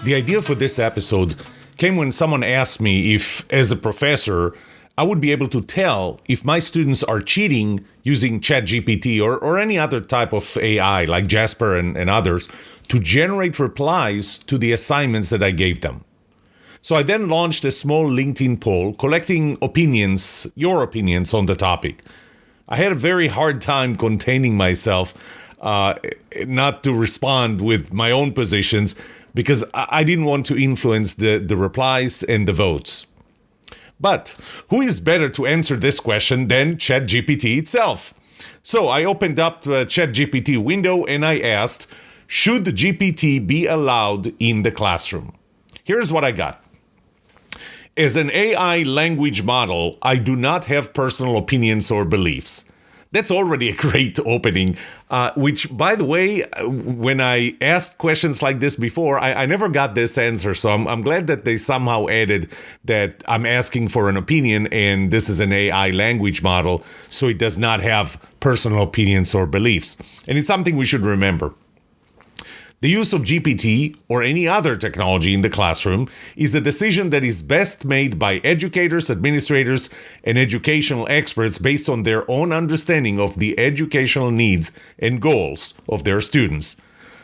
The idea for this episode came when someone asked me if, as a professor, I would be able to tell if my students are cheating using ChatGPT or any other type of AI like Jasper and others to generate replies to the assignments that I gave them. So I then launched a small LinkedIn poll collecting opinions, your opinions on the topic. I had a very hard time containing myself not to respond with my own positions because I didn't want to influence the replies and the votes. But who is better to answer this question than ChatGPT itself? So I opened up the ChatGPT window and I asked, should the GPT be allowed in the classroom? Here's what I got. As an AI language model, I do not have personal opinions or beliefs. That's already a great opening, which, by the way, when I asked questions like this before, I never got this answer. So I'm glad that they somehow added that I'm asking for an opinion and this is an AI language model, so it does not have personal opinions or beliefs. And it's something we should remember. The use of GPT or any other technology in the classroom is a decision that is best made by educators, administrators, and educational experts based on their own understanding of the educational needs and goals of their students.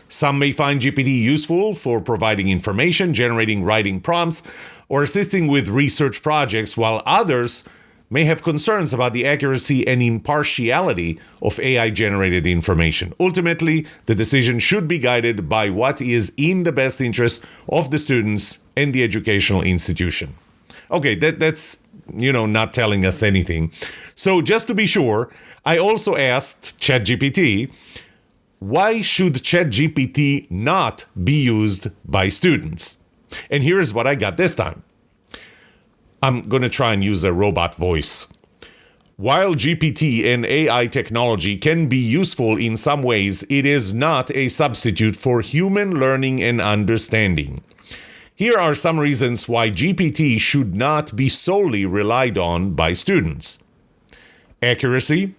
Some may find GPT useful for providing information, generating writing prompts, or assisting with research projects, while others may have concerns about the accuracy and impartiality of AI-generated information. Ultimately, the decision should be guided by what is in the best interest of the students and the educational institution. Okay, that's not telling us anything. So just to be sure, I also asked ChatGPT, why should ChatGPT not be used by students? And here's what I got this time. I'm going to try and use a robot voice. While GPT and AI technology can be useful in some ways, it is not a substitute for human learning and understanding. Here are some reasons why GPT should not be solely relied on by students. Accuracy.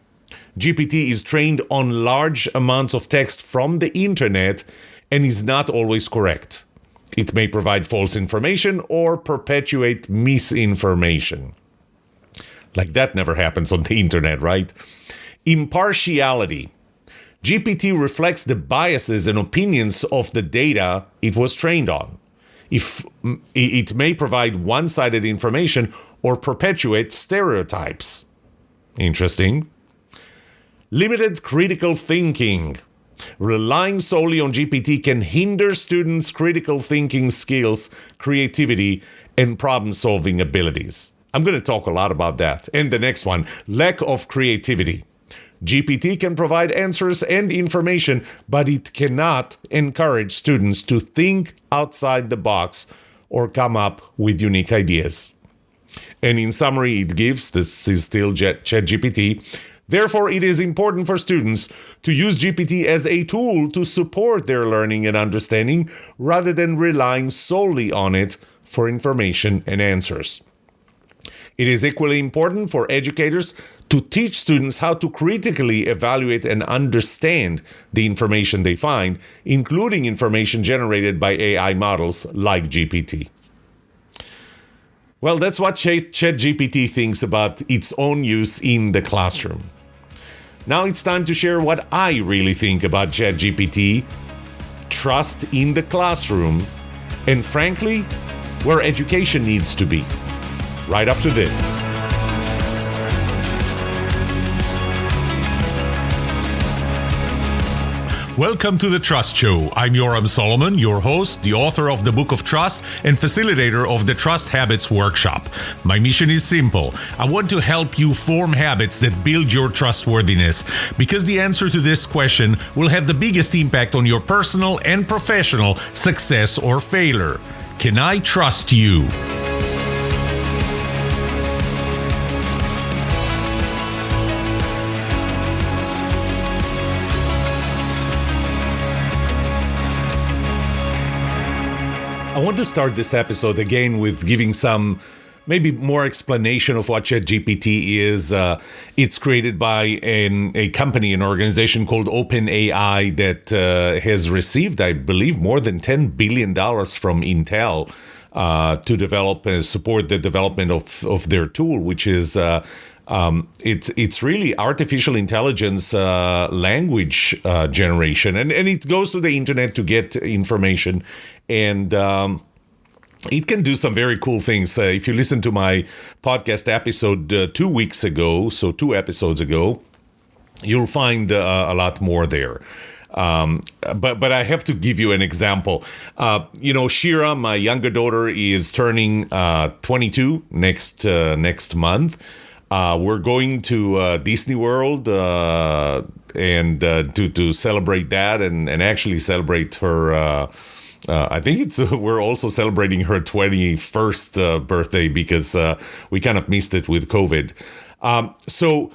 GPT is trained on large amounts of text from the internet and is not always correct. It may provide false information or perpetuate misinformation. Like that never happens on the internet, right? Impartiality. GPT reflects the biases and opinions of the data it was trained on. If it may provide one-sided information or perpetuate stereotypes. Interesting. Limited critical thinking. Relying solely on GPT can hinder students' critical thinking skills, creativity, and problem-solving abilities. I'm going to talk a lot about that. And the next one, lack of creativity. GPT can provide answers and information, but it cannot encourage students to think outside the box or come up with unique ideas. And in summary, it gives, this is still ChatGPT, therefore, it is important for students to use GPT as a tool to support their learning and understanding rather than relying solely on it for information and answers. It is equally important for educators to teach students how to critically evaluate and understand the information they find, including information generated by AI models like GPT. Well, that's what ChatGPT thinks about its own use in the classroom. Now it's time to share what I really think about ChatGPT, trust in the classroom, and frankly, where education needs to be. Right after this. Welcome to The Trust Show. I'm Yoram Solomon, your host, the author of the Book of Trust, and facilitator of the Trust Habits Workshop. My mission is simple. I want to help you form habits that build your trustworthiness, because the answer to this question will have the biggest impact on your personal and professional success or failure. Can I trust you? I want to start this episode again with giving some maybe more explanation of what ChatGPT is. It's created by a company, an organization called OpenAI that has received, I believe, more than $10 billion from Intel to develop and support the development of their tool, which is it's really artificial intelligence language generation, and it goes to the internet to get information, and it can do some very cool things. If you listen to my podcast episode 2 weeks ago, so 2 episodes ago, you'll find a lot more there. But I have to give you an example. Shira, my younger daughter, is turning 22 next month. We're going to Disney World and to celebrate that and actually celebrate her. I think we're also celebrating her 21st birthday because we kind of missed it with COVID. So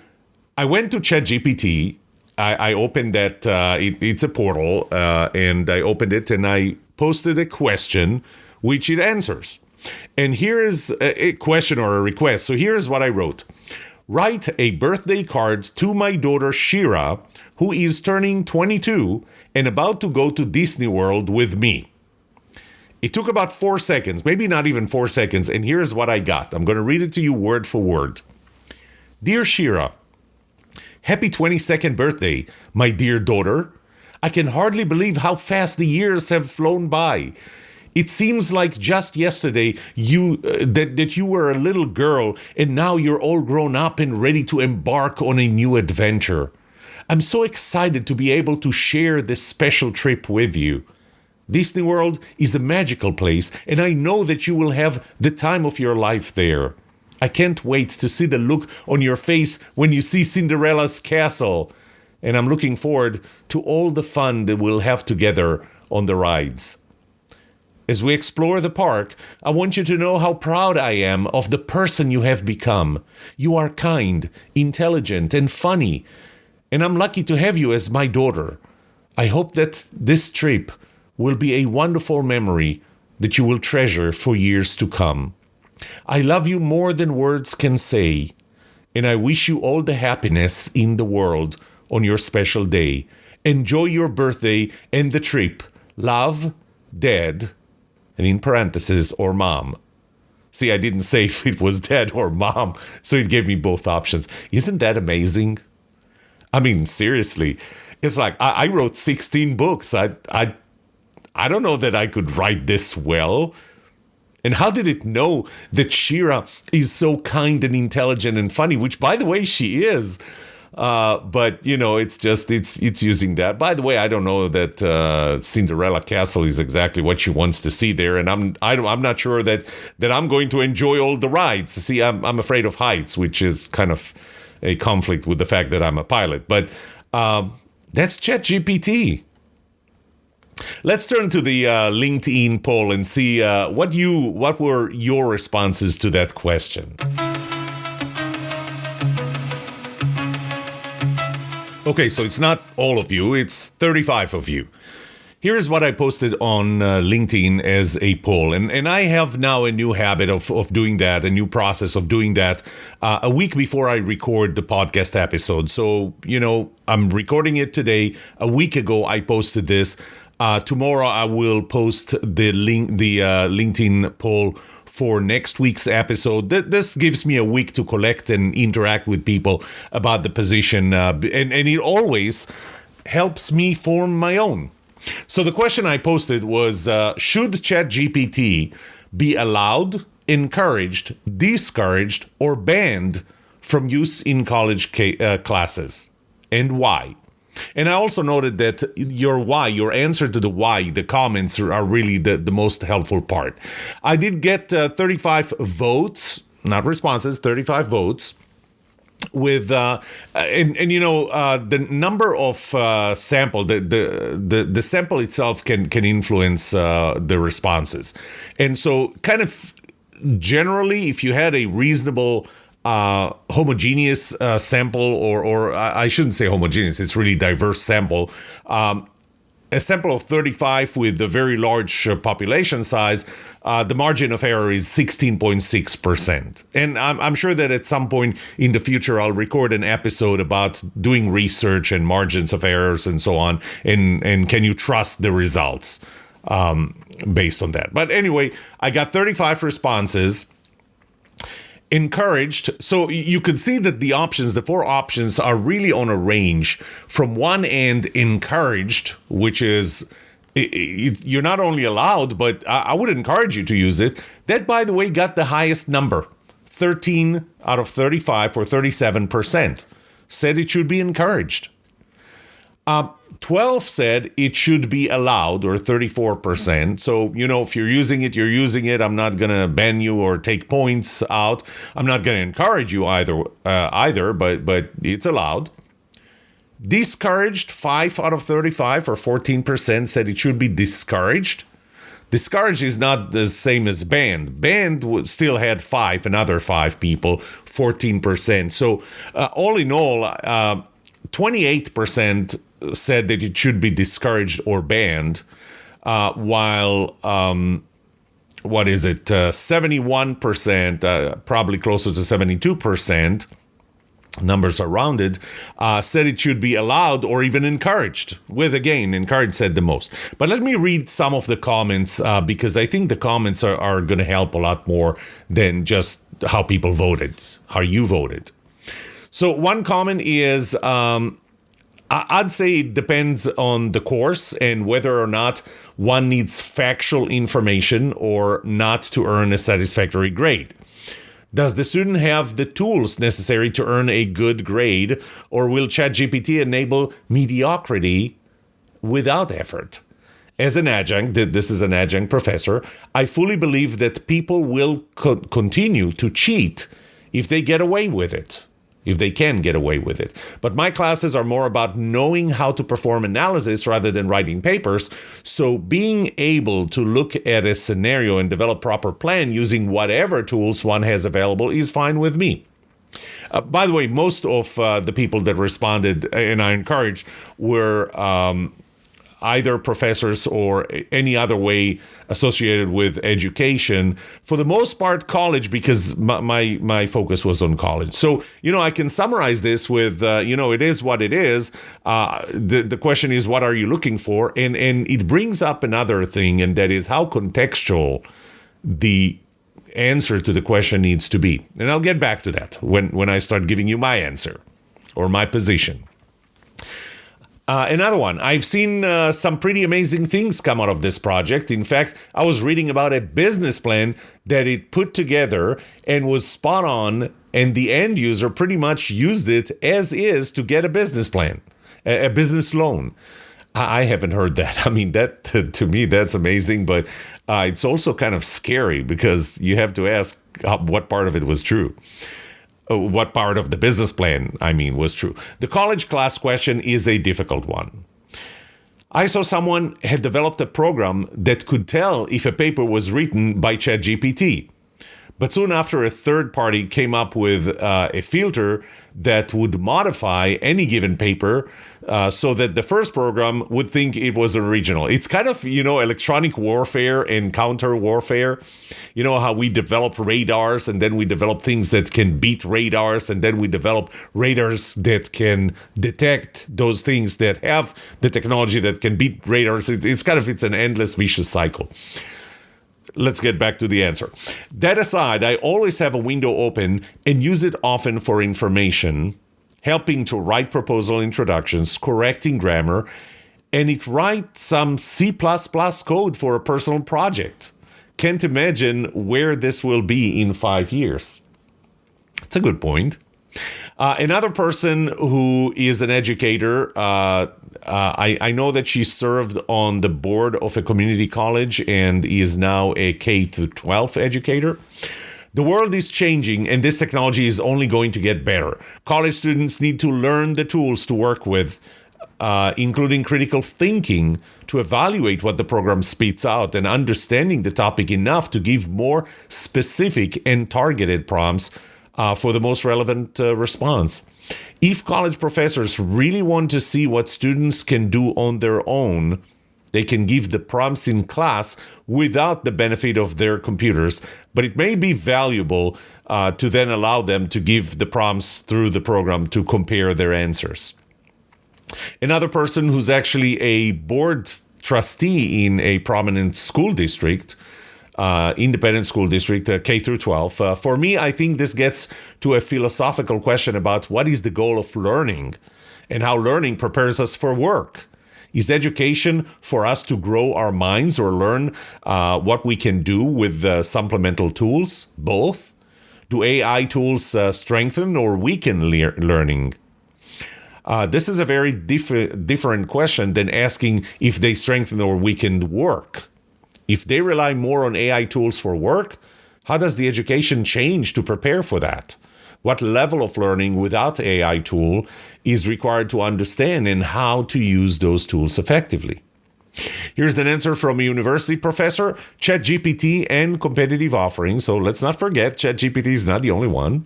I went to ChatGPT. I opened that. It's a portal, and I opened it and I posted a question, which it answers. And here is a question or a request. So here's what I wrote. Write a birthday card to my daughter Shira, who is turning 22 and about to go to Disney World with me. It took about 4 seconds, maybe not even 4 seconds, and here's what I got. I'm going to read it to you word for word. Dear Shira, happy 22nd birthday, my dear daughter. I can hardly believe how fast the years have flown by. It seems like just yesterday that you were a little girl and now you're all grown up and ready to embark on a new adventure. I'm so excited to be able to share this special trip with you. Disney World is a magical place, and I know that you will have the time of your life there. I can't wait to see the look on your face when you see Cinderella's castle, and I'm looking forward to all the fun that we'll have together on the rides. As we explore the park, I want you to know how proud I am of the person you have become. You are kind, intelligent, and funny, and I'm lucky to have you as my daughter. I hope that this trip will be a wonderful memory that you will treasure for years to come. I love you more than words can say, and I wish you all the happiness in the world on your special day. Enjoy your birthday and the trip. Love, Dad, and in parentheses, or Mom. See, I didn't say if it was Dad or Mom, so it gave me both options. Isn't that amazing? I mean, seriously, it's like I wrote 16 books. I don't know that I could write this well. And how did it know that Shira is so kind and intelligent and funny, which, by the way, she is. But, it's using that. By the way, I don't know that Cinderella Castle is exactly what she wants to see there. And I'm not sure that I'm going to enjoy all the rides. See, I'm afraid of heights, which is kind of a conflict with the fact that I'm a pilot. But that's ChatGPT. Let's turn to the LinkedIn poll and see what were your responses to that question. Okay, so it's not all of you, it's 35 of you. Here's what I posted on LinkedIn as a poll. And I have now a new habit of doing that, a new process of doing that a week before I record the podcast episode. So, I'm recording it today. A week ago, I posted this. Tomorrow I will post the LinkedIn poll for next week's episode. This gives me a week to collect and interact with people about the position, and it always helps me form my own. So the question I posted was, should ChatGPT be allowed, encouraged, discouraged, or banned from use in college classes, and why? And I also noted that your answer to the why, the comments are really the most helpful part. I did get 35 votes, not responses, 35 votes. With the number of sample, the sample itself can influence the responses, and so kind of generally, if you had a reasonable homogeneous sample, or I shouldn't say homogeneous, it's really diverse sample. a sample of 35 with a very large population size, the margin of error is 16.6%. And I'm sure that at some point in the future, I'll record an episode about doing research and margins of errors and so on. And can you trust the results based on that? But anyway, I got 35 responses. Encouraged. So you could see that the options, the 4 options, are really on a range. From one end, encouraged, which is you're not only allowed, but I would encourage you to use it. That, by the way, got the highest number. 13 out of 35, or 37%, said it should be encouraged. 12 said it should be allowed, or 34%. So, if you're using it, you're using it. I'm not going to ban you or take points out. I'm not going to encourage you either, but it's allowed. Discouraged, 5 out of 35, or 14%, said it should be discouraged. Discouraged is not the same as banned. Banned still had another 5 people, 14%. So all in all, 28% said that it should be discouraged or banned, while 71%, probably closer to 72%, numbers are rounded, said it should be allowed or even encouraged, with, again, encouraged said the most. But let me read some of the comments, because I think the comments are going to help a lot more than just how people voted, how you voted. So one comment is, I'd say it depends on the course and whether or not one needs factual information or not to earn a satisfactory grade. Does the student have the tools necessary to earn a good grade, or will ChatGPT enable mediocrity without effort? As an adjunct, this is an adjunct professor, I fully believe that people will continue to cheat if they get away with it. If they can get away with it. But my classes are more about knowing how to perform analysis rather than writing papers. So being able to look at a scenario and develop proper plan using whatever tools one has available is fine with me. By the way, most of the people that responded, and I encouraged, were either professors or any other way associated with education. For the most part, college, because my focus was on college. So, I can summarize this with, it is what it is. The question is, what are you looking for? And it brings up another thing, and that is how contextual the answer to the question needs to be. And I'll get back to that when I start giving you my answer or my position. Another one, I've seen some pretty amazing things come out of this project. In fact, I was reading about a business plan that it put together and was spot on, and the end user pretty much used it as is to get a business plan, a business loan. I haven't heard that. I mean, that to me, that's amazing, but it's also kind of scary because you have to ask what part of it was true. What part of the business plan, was true. The college class question is a difficult one. I saw someone had developed a program that could tell if a paper was written by ChatGPT. But soon after, a third party came up with a filter that would modify any given paper so that the first program would think it was original. It's kind of, electronic warfare and counter warfare. You know how we develop radars, and then we develop things that can beat radars, and then we develop radars that can detect those things that have the technology that can beat radars. It's an endless vicious cycle. Let's get back to the answer. That aside, I always have a window open and use it often for information, helping to write proposal introductions, correcting grammar, and it writes some C++ code for a personal project. Can't imagine where this will be in 5 years. It's a good point. Another person who is an educator, I know that she served on the board of a community college and is now a K-12 educator. The world is changing, and this technology is only going to get better. College students need to learn the tools to work with, including critical thinking to evaluate what the program spits out and understanding the topic enough to give more specific and targeted prompts for the most relevant response. If college professors really want to see what students can do on their own, They can give the prompts in class without the benefit of their computers, but it may be valuable to then allow them to give the prompts through the program to compare their answers. Another person who's actually a board trustee in a prominent school district, independent school district, K through 12. For me, I think this gets to a philosophical question about what is the goal of learning and how learning prepares us for work. Is education for us to grow our minds or learn what we can do with supplemental tools? Both? Do AI tools strengthen or weaken learning? This is a very different question than asking if they strengthen or weaken work. If they rely more on AI tools for work, how does the education change to prepare for that? What level of learning without AI tool is required to understand and how to use those tools effectively? Here's an answer from a university professor. ChatGPT and competitive offerings, so let's not forget ChatGPT is not the only one,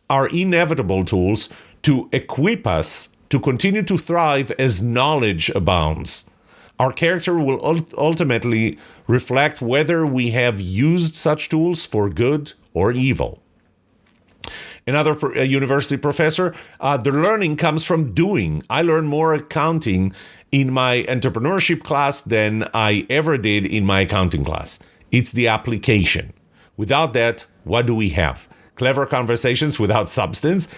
are inevitable tools to equip us to continue to thrive as knowledge abounds. Our character will ultimately reflect whether we have used such tools for good or evil. Another university professor, the learning comes from doing. I learned more accounting in my entrepreneurship class than I ever did in my accounting class. It's the application. Without that, what do we have? Clever conversations without substance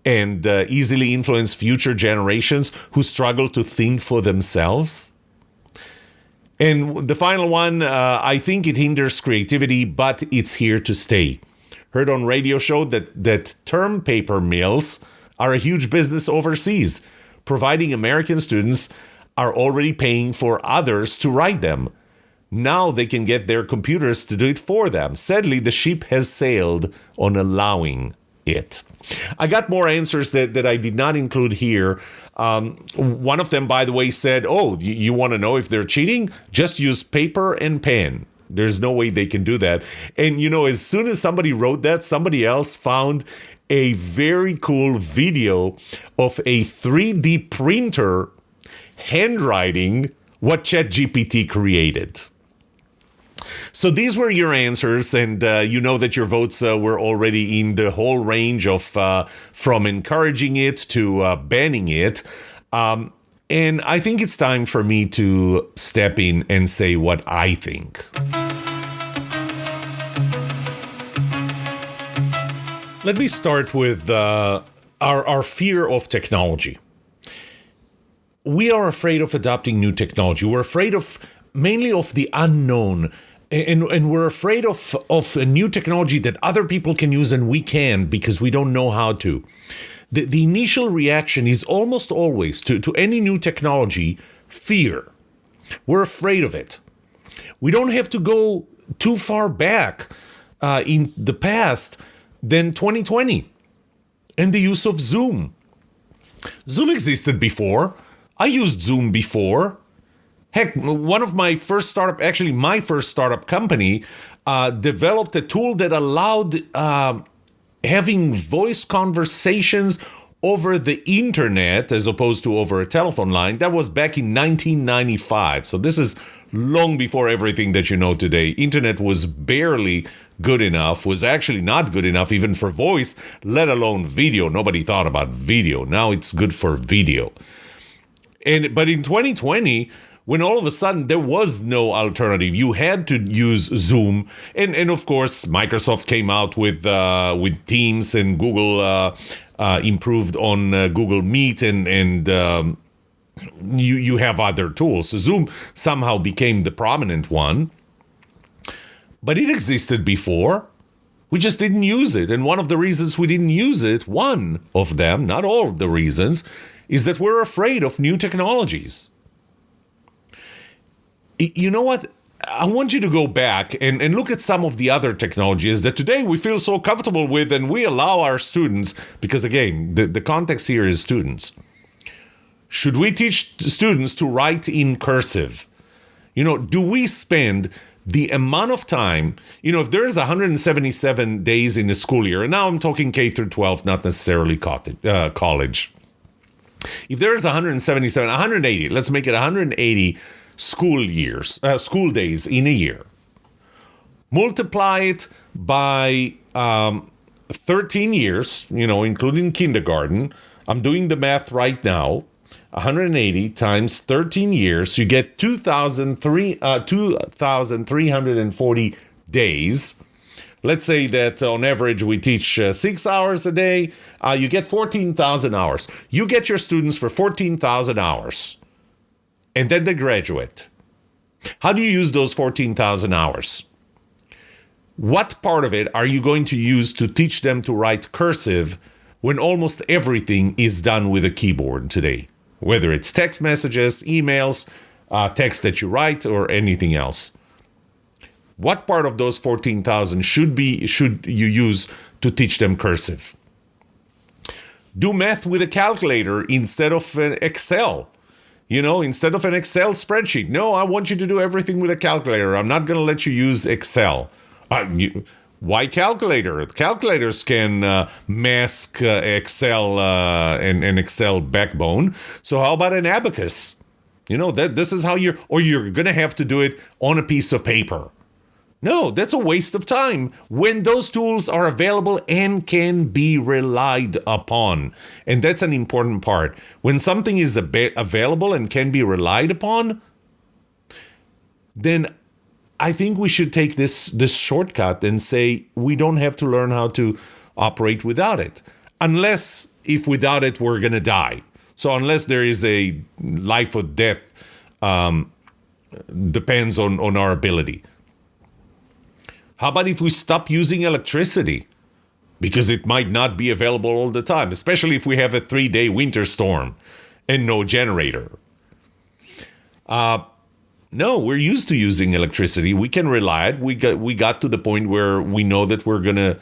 and easily influence future generations who struggle to think for themselves? And the final one, I think it hinders creativity, but it's here to stay. Heard on radio show that term paper mills are a huge business overseas, providing American students are already paying for others to write them. Now they can get their computers to do it for them. Sadly, the ship has sailed on allowing it. I got more answers that I did not include here. One of them, by the way, said, oh, you want to know if they're cheating? Just use paper and pen. There's no way they can do that. And, as soon as somebody wrote that, somebody else found a very cool video of a 3D printer handwriting what ChatGPT created. So these were your answers, and you know that your votes were already in the whole range of from encouraging it to banning it. And I think it's time for me to step in and say what I think. Let me start with our fear of technology. We are afraid of adopting new technology. We're afraid mainly of the unknown. And we're afraid of a new technology that other people can use and we can because we don't know how to. The initial reaction is almost always to any new technology, fear. We're afraid of it. We don't have to go too far back in the past than 2020 and the use of Zoom. Zoom existed before. I used Zoom before. Heck, one of my first startup, actually my first startup company, developed a tool that allowed having voice conversations over the internet as opposed to over a telephone line. That was back in 1995. So this is long before everything that you know today. Internet was barely good enough, was actually not good enough even for voice, let alone video. Nobody thought about video. Now it's good for video. But in 2020, when all of a sudden there was no alternative, you had to use Zoom, and of course Microsoft came out with Teams, and Google improved on Google Meet, and you have other tools. Zoom somehow became the prominent one, but it existed before. We just didn't use it, and one of the reasons we didn't use it, one of them, not all the reasons, is that we're afraid of new technologies. You know what? I want you to go back and look at some of the other technologies that today we feel so comfortable with, and we allow our students, because again, the context here is students. Should we teach students to write in cursive? Do we spend the amount of time, if there's 177 days in the school year, and now I'm talking K through 12, not necessarily college. If there's 180, let's make it 180 school days in a year. Multiply it by 13 years, including kindergarten. I'm doing the math right now. 180 times 13 years, you get 2,340 days. Let's say that on average we teach 6 hours a day. You get 14,000 hours. You get your students for 14,000 hours. And then they graduate. How do you use those 14,000 hours? What part of it are you going to use to teach them to write cursive when almost everything is done with a keyboard today? Whether it's text messages, emails, text that you write, or anything else. What part of those 14,000 should you use to teach them cursive? Do math with a calculator instead of an Excel. Instead of an Excel spreadsheet. No, I want you to do everything with a calculator. I'm not going to let you use Excel. Why calculator? Calculators can mask Excel and Excel backbone. So how about an abacus? This is how you're going to have to do it on a piece of paper. No, that's a waste of time when those tools are available and can be relied upon. And that's an important part. When something is available and can be relied upon, then I think we should take this shortcut and say we don't have to learn how to operate without it. Unless, if without it, we're going to die. So unless there is a life or death, depends on our ability. How about if we stop using electricity? Because it might not be available all the time, especially if we have a 3-day winter storm and no generator. No, we're used to using electricity. We can rely it. We got to the point where we know that we're gonna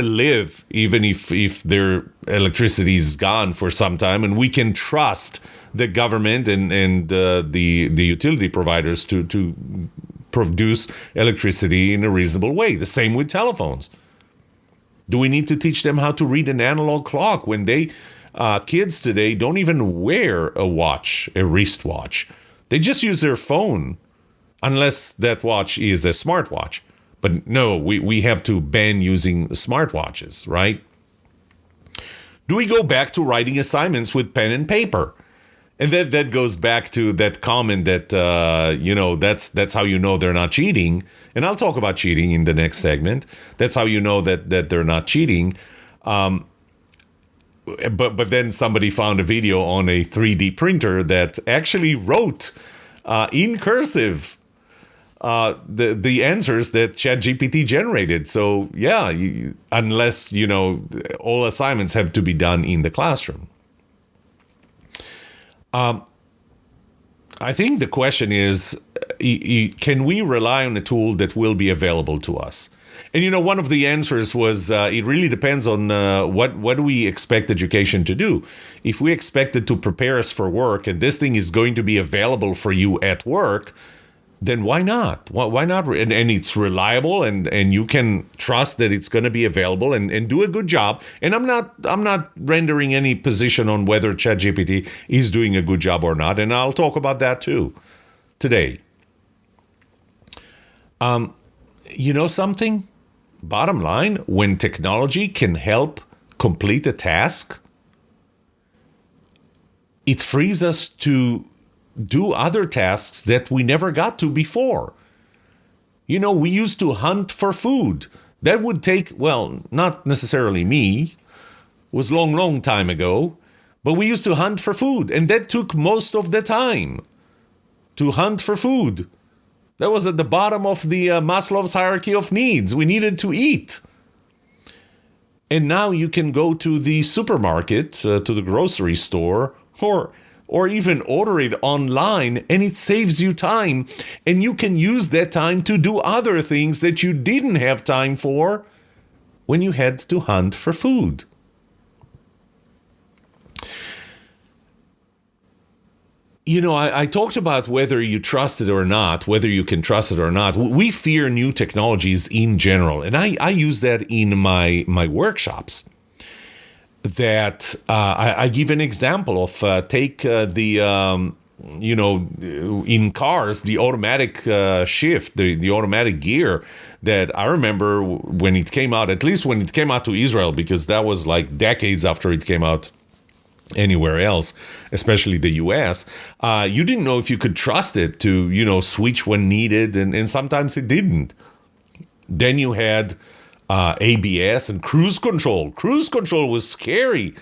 live even if their electricity is gone for some time, and we can trust the government and the utility providers to produce electricity in a reasonable way. The same with telephones. Do we need to teach them how to read an analog clock when kids today don't even wear a wristwatch? They just use their phone, unless that watch is a smartwatch. But no, we have to ban using smartwatches, right? Do we go back to writing assignments with pen and paper? And that goes back to that comment that, that's how you know they're not cheating. And I'll talk about cheating in the next segment. That's how you know that they're not cheating. But then somebody found a video on a 3D printer that actually wrote in cursive the answers that ChatGPT generated. So yeah, unless all assignments have to be done in the classroom. I think the question is, can we rely on a tool that will be available to us? And one of the answers was it really depends on what do we expect education to do. If we expect it to prepare us for work and this thing is going to be available for you at work, then why not? Why not? And it's reliable and you can trust that it's going to be available and do a good job. And I'm not rendering any position on whether ChatGPT is doing a good job or not. And I'll talk about that too today. Something? Bottom line, when technology can help complete a task, it frees us to do other tasks that we never got to before. We used to hunt for food. That would take, well, not necessarily me. It was long time ago. But we used to hunt for food. And that took most of the time to hunt for food. That was at the bottom of the Maslow's hierarchy of needs. We needed to eat. And now you can go to the supermarket, to the grocery store, or even order it online, and it saves you time. And you can use that time to do other things that you didn't have time for when you had to hunt for food. I talked about whether you trust it or not, whether you can trust it or not. We fear new technologies in general, and I use that in my workshops. That I give an example of take the in cars, the automatic shift, the automatic gear that I remember when it came out, at least when it came out to Israel, because that was like decades after it came out anywhere else, especially the US, you didn't know if you could trust it to, switch when needed, and sometimes it didn't. Then you had ABS and cruise control. Cruise control was scary.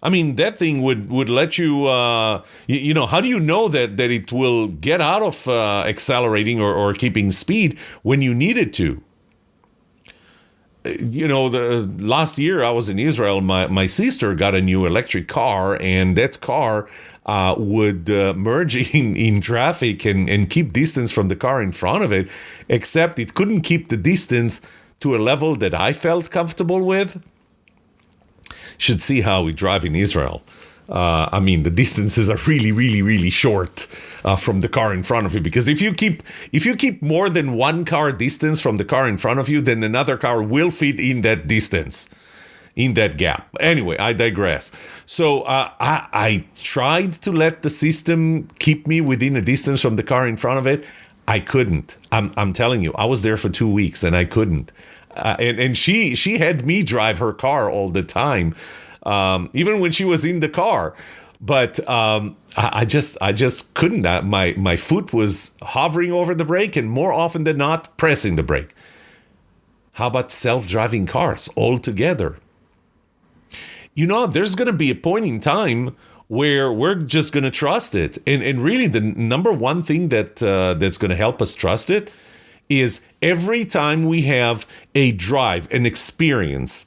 I mean, that thing would let you, how do you know that it will get out of accelerating or keeping speed when you need it to? The last year I was in Israel, my sister got a new electric car, and that car would merge in traffic and keep distance from the car in front of it, except it couldn't keep the distance to a level that I felt comfortable with. Should see how we drive in Israel. The distances are really, really, really short from the car in front of you, because if you keep more than one car distance from the car in front of you, then another car will fit in that distance, in that gap. Anyway, I digress. So I tried to let the system keep me within a distance from the car in front of it. I couldn't. I'm telling you, I was there for 2 weeks and I couldn't. And she had me drive her car all the time, even when she was in the car. But I just couldn't. My foot was hovering over the brake, and more often than not, pressing the brake. How about self-driving cars altogether? There's going to be a point in time where we're just going to trust it. And really, the number one thing that's going to help us trust it is every time we have a drive, an experience,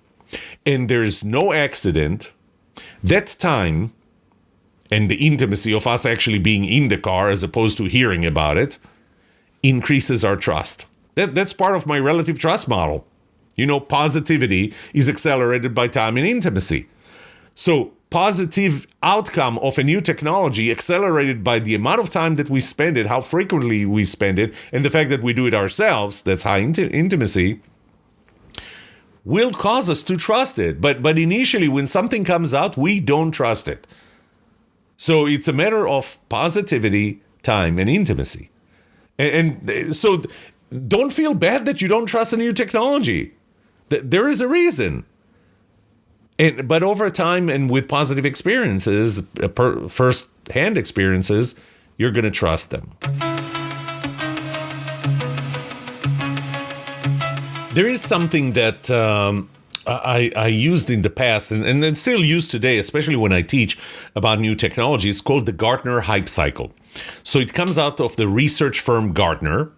and there's no accident, that time and the intimacy of us actually being in the car as opposed to hearing about it increases our trust. That's part of my relative trust model. Positivity is accelerated by time and intimacy. So positive outcome of a new technology accelerated by the amount of time that we spend it, how frequently we spend it, and the fact that we do it ourselves, that's high intimacy, will cause us to trust it. But initially, when something comes out, we don't trust it. So it's a matter of positivity, time, and intimacy. And so don't feel bad that you don't trust a new technology. There is a reason. But over time and with positive experiences, first-hand experiences, you're going to trust them. There is something that I used in the past and still use today, especially when I teach about new technologies, called the Gartner Hype Cycle. So it comes out of the research firm Gartner.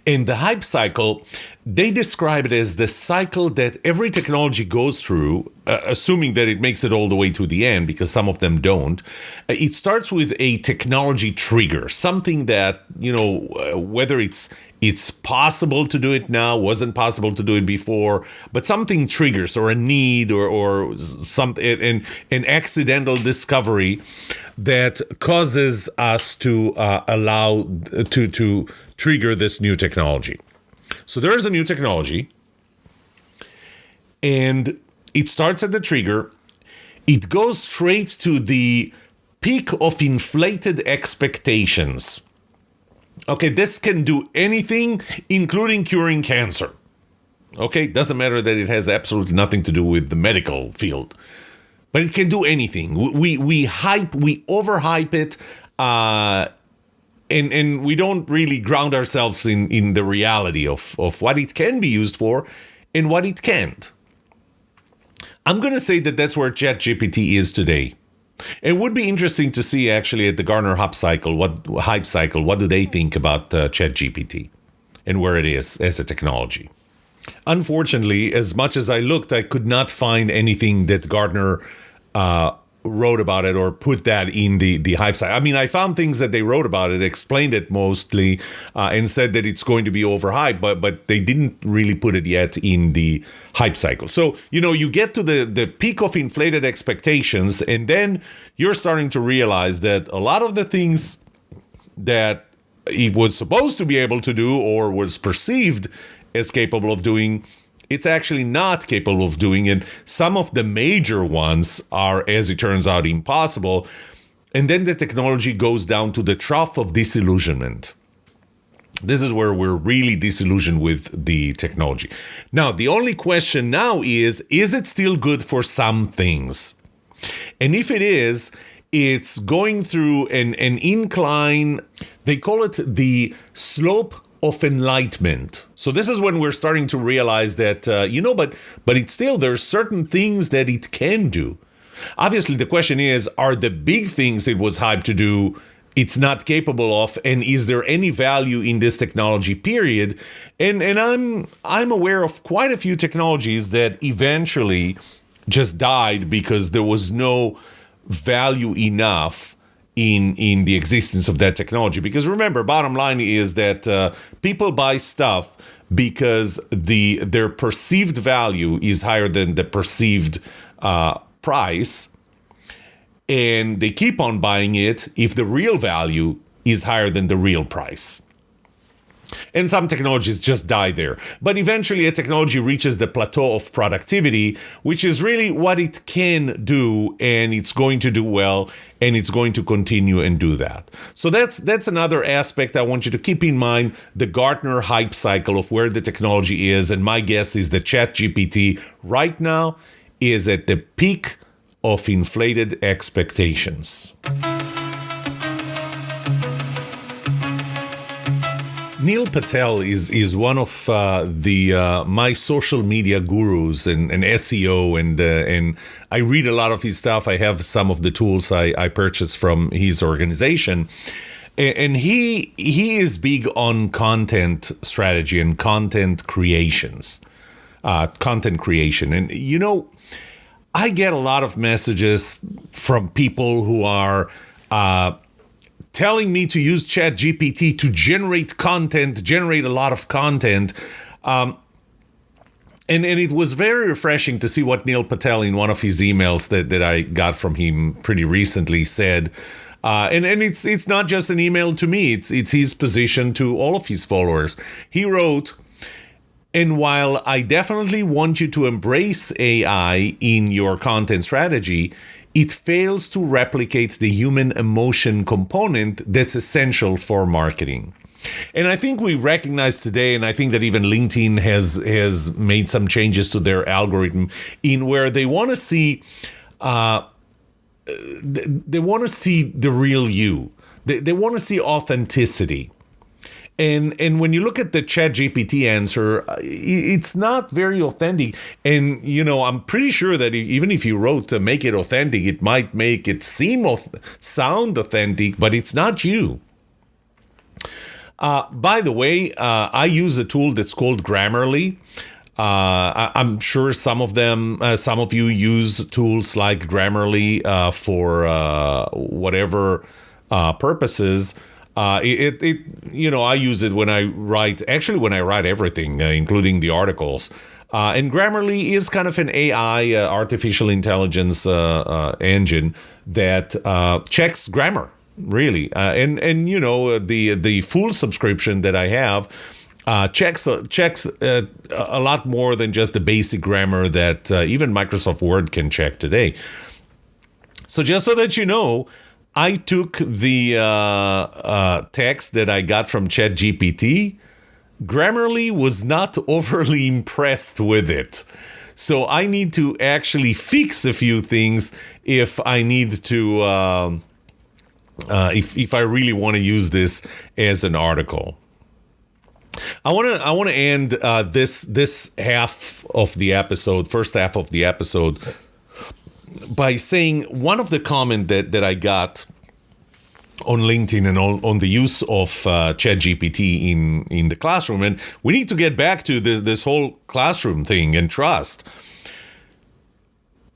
In the hype cycle, they describe it as the cycle that every technology goes through, assuming that it makes it all the way to the end, because some of them don't. It starts with a technology trigger, something that, whether it's possible to do it now, wasn't possible to do it before, but something triggers, or a need, or something, an accidental discovery that causes us to allow to trigger this new technology. So there is a new technology, and it starts at the trigger. It goes straight to the peak of inflated expectations. Okay, this can do anything, including curing cancer. Okay, doesn't matter that it has absolutely nothing to do with the medical field, but it can do anything. We overhype it, and we don't really ground ourselves in the reality of what it can be used for and what it can't. I'm going to say that that's where ChatGPT is today. It would be interesting to see actually at the Gartner Hype Cycle, what do they think about ChatGPT and where it is as a technology. Unfortunately, as much as I looked, I could not find anything that Gartner wrote about it or put that in the hype cycle. I mean, I found things that they wrote about it, explained it mostly, and said that it's going to be overhyped, but they didn't really put it yet in the hype cycle. So, you get to the peak of inflated expectations, and then you're starting to realize that a lot of the things that it was supposed to be able to do or was perceived as capable of doing, it's actually not capable of doing. And some of the major ones are, as it turns out, impossible. And then the technology goes down to the trough of disillusionment. This is where we're really disillusioned with the technology. Now, the only question now is it still good for some things? And if it is, it's going through an incline. They call it the slope of enlightenment. So this is when we're starting to realize that, but it's still, there's certain things that it can do. Obviously, the question is, are the big things it was hyped to do, it's not capable of, and is there any value in this technology, period? And I'm aware of quite a few technologies that eventually just died because there was no value enough in the existence of that technology. Because remember, bottom line is that people buy stuff because their perceived value is higher than the perceived price, and they keep on buying it if the real value is higher than the real price. And some technologies just die there. But eventually a technology reaches the plateau of productivity, which is really what it can do, and it's going to do well, and it's going to continue and do that. So that's another aspect I want you to keep in mind, the Gartner hype cycle of where the technology is. And my guess is that ChatGPT right now is at the peak of inflated expectations. Neil Patel is one of my social media gurus and SEO, and I read a lot of his stuff. I have some of the tools I purchased from his organization, and he is big on content strategy and content creation. And I get a lot of messages from people who are telling me to use ChatGPT to generate a lot of content. And it was very refreshing to see what Neil Patel in one of his emails that I got from him pretty recently said. And it's not just an email to me, it's his position to all of his followers. He wrote, "And while I definitely want you to embrace AI in your content strategy, it fails to replicate the human emotion component that's essential for marketing." And I think we recognize today, and I think that even LinkedIn has made some changes to their algorithm in where they want to see the real you. They want to see authenticity. And when you look at the ChatGPT answer, it's not very authentic. And, I'm pretty sure that even if you wrote to make it authentic, it might make it sound authentic, but it's not you. By the way, I use a tool that's called Grammarly. I'm sure some of you use tools like Grammarly for whatever purposes. I use it when I write everything, including the articles. And Grammarly is kind of an AI, artificial intelligence engine that checks grammar, really. The full subscription that I have checks a lot more than just the basic grammar that even Microsoft Word can check today. So just so that you know, I took the text that I got from ChatGPT. Grammarly was not overly impressed with it. So I need to actually fix a few things if I need to, if I really want to use this as an article. I want to end this half of the episode, first half of the episode, by saying one of the comment that I got on LinkedIn and on the use of ChatGPT in the classroom, and we need to get back to this whole classroom thing and trust,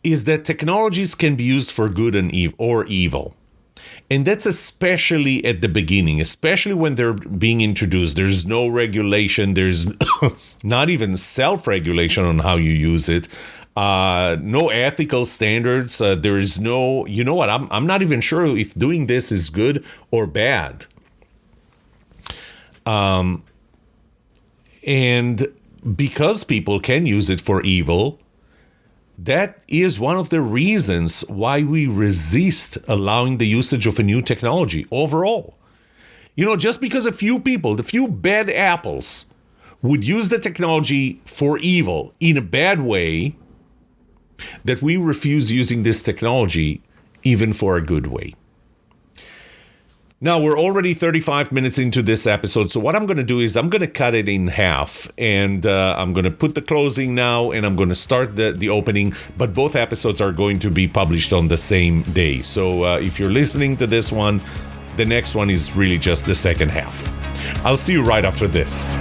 is that technologies can be used for good and evil. And that's especially at the beginning, especially when they're being introduced. There's no regulation. There's not even self-regulation on how you use it. No ethical standards. There is no, I'm not even sure if doing this is good or bad. And because people can use it for evil, That is one of the reasons why we resist allowing the usage of a new technology overall. Just because a few people, the few bad apples, would use the technology for evil in a bad way, that we refuse using this technology even for a good way. Now, we're already 35 minutes into this episode, so what I'm going to do is I'm going to cut it in half, and I'm going to put the closing now, and I'm going to start the opening, but both episodes are going to be published on the same day. So if you're listening to this one, the next one is really just the second half. I'll see you right after this.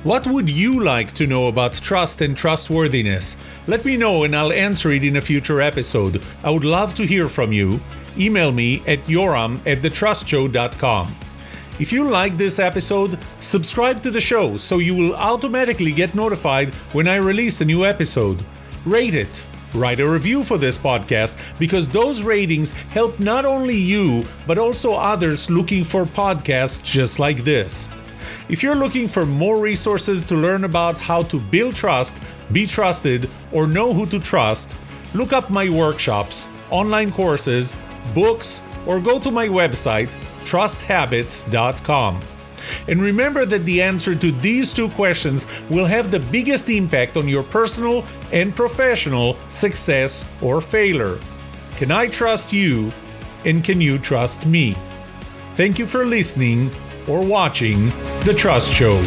What would you like to know about trust and trustworthiness? Let me know and I'll answer it in a future episode. I would love to hear from you. Email me at yoram@thetrustshow.com. If you like this episode, subscribe to the show so you will automatically get notified when I release a new episode. Rate it. Write a review for this podcast because those ratings help not only you, but also others looking for podcasts just like this. If you're looking for more resources to learn about how to build trust, be trusted, or know who to trust, look up my workshops, online courses, books, or go to my website, trusthabits.com. And remember that the answer to these two questions will have the biggest impact on your personal and professional success or failure. Can I trust you, and can you trust me? Thank you for listening or watching The Trust Show.